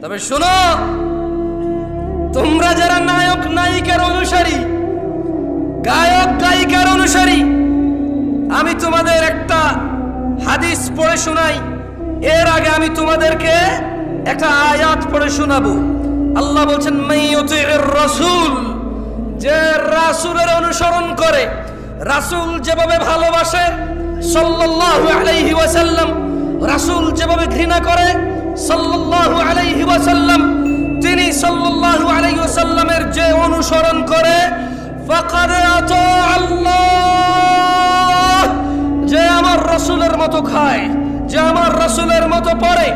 তবে শোনো, তোমরা যারা নায়ক নায়িকার অনুসারী, গায়ক গায়িকার অনুসারী, আমি তোমাদের একটা হাদিস পড়ে শোনাই। এর আগে আমি তোমাদেরকে একটা আয়াত পড়ে শোনাবো। আল্লাহ বলছেন, মাইয়ুতির রাসূল, যে রাসূলের অনুসরণ করে, রাসূল যেভাবে ভালোবাসে সাল্লাল্লাহু আলাইহি ওয়াসাল্লাম, রাসূল যেভাবে ঘৃণা করে সাল্লাল্লাহু আলাইহি ওয়াসাল্লাম, তিনি সাল্লাল্লাহু আলাইহি ওয়াসাল্লামের যে অনুসরণ করে, ফাকাদ আতা আল্লাহ, যে আমার রাসূলের মতো খায়, যে আমার রাসূলের মতো পড়ে,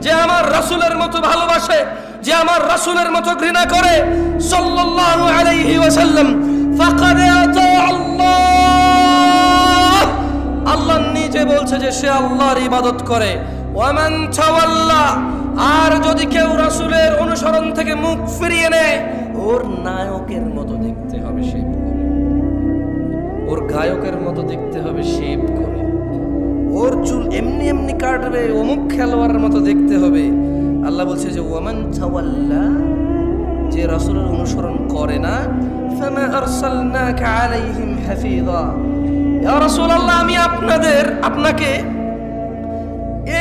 যে আমার রাসূলের মতো ভালোবাসে, যে আমার রাসূলের মতো ঘৃণা করে সাল্লাল্লাহু আলাইহি ওয়াসাল্লাম, ফাকাদ আতা আল্লাহ। আল্লাহ নিজে বলছে যে সে আল্লাহর ইবাদত করে। ওয়ামান তাওয়াল্লা, আর যদি কেউ রাসূলের অনুসরণ থেকে মুখ ফিরিয়ে নেয়, ওর নায়কের মতো দেখতে হবে শেভ করে, ওর গায়কের মতো দেখতে হবে শেভ করে, ওর চুল এমনি এমনি কাটবে, অমুক খেলোয়াড়ের মতো দেখতে হবে। আল্লাহ বলছে যে ওয়ামান তাওয়াল্লা, যে রাসূলের অনুসরণ করে না, ফামা আরসালনাকা আলাইহিম হাফিযা, ইয়া রাসূলুল্লাহ, আমি আপনাকে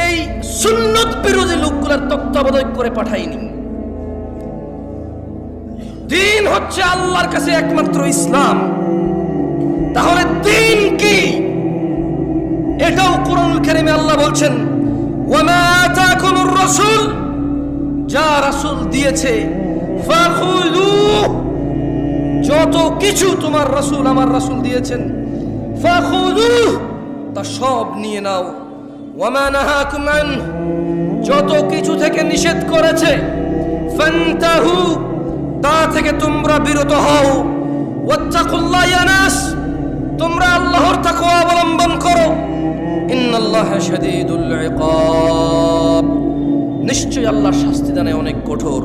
এই সুন্নত বিরোধী লোকগুলোর তত্ত্বাবধায়ক করে পাঠাইনি। দ্বীন হচ্ছে আল্লাহর কাছে একমাত্র ইসলাম। তাহলে দ্বীন কি? এটাও কোরআনুল কারীমে আল্লাহ বলছেন, ওয়ামা আতাকুমুর রাসূল, যা রাসূল দিয়েছে, ফাখুযুহু, যত কিছু তোমার রাসূল আমার রাসূল দিয়েছেন, ফাখুযুহু, তা সব নিয়ে নাও। ওয়ামা নাহাকুম আনহু, যত কিছু থেকে নিষেধ করেছে, ফান্তাহু, তা থেকে তোমরা বিরত হও। ওয়াত্তাকুল্লাহ ইয়া নাস, তোমরা আল্লাহর তাকওয়া অবলম্বন করো। ইন্নাল্লাহা শাদীদুল ইকাব, নিশ্চয়ই আল্লাহ শাস্তি দানে অনেক কঠোর।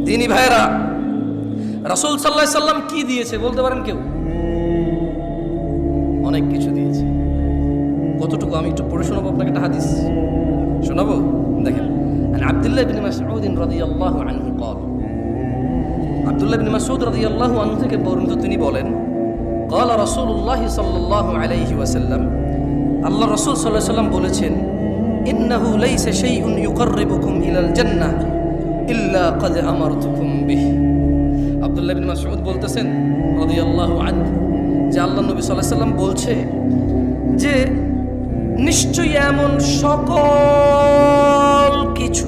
দিনী ভাইরা, রাসূল সাল্লাল্লাহু আলাইহি সাল্লাম কি দিয়েছে বলতে পারেন কেউ? অনেক কিছু দিয়েছে। কতটুকু আমি একটু পড়ে শোনাবো আপনাকে, একটা হাদিস শোনাবো। দেখেন, আব্দুল্লাহ ইবনে মাসউদ রাদিয়াল্লাহু আনহু قال, আব্দুল্লাহ ইবনে মাসউদ রাদিয়াল্লাহু আনহু থেকে বর্ণিত, তিনি বলেন, قال রাসূলুল্লাহ সাল্লাল্লাহু আলাইহি ওয়াসাল্লাম, আল্লাহ রাসূল সাল্লাল্লাহু আলাইহি ওয়াসাল্লাম বলেছেন, ইন্নাহু লাইসা শাইউন ইউকাররিবুকুম ইলাল জান্নাহ ইল্লা ক্বাদ আমারতুকুম বিহি। আব্দুল্লাহ ইবনে মাসউদ বলতেছেন রাদিয়াল্লাহু আনহু যে আল্লাহ নবী সাল্লাল্লাহু আলাইহি ওয়াসাল্লাম বলছে যে নিশ্চয়ই এমন সকল কিছু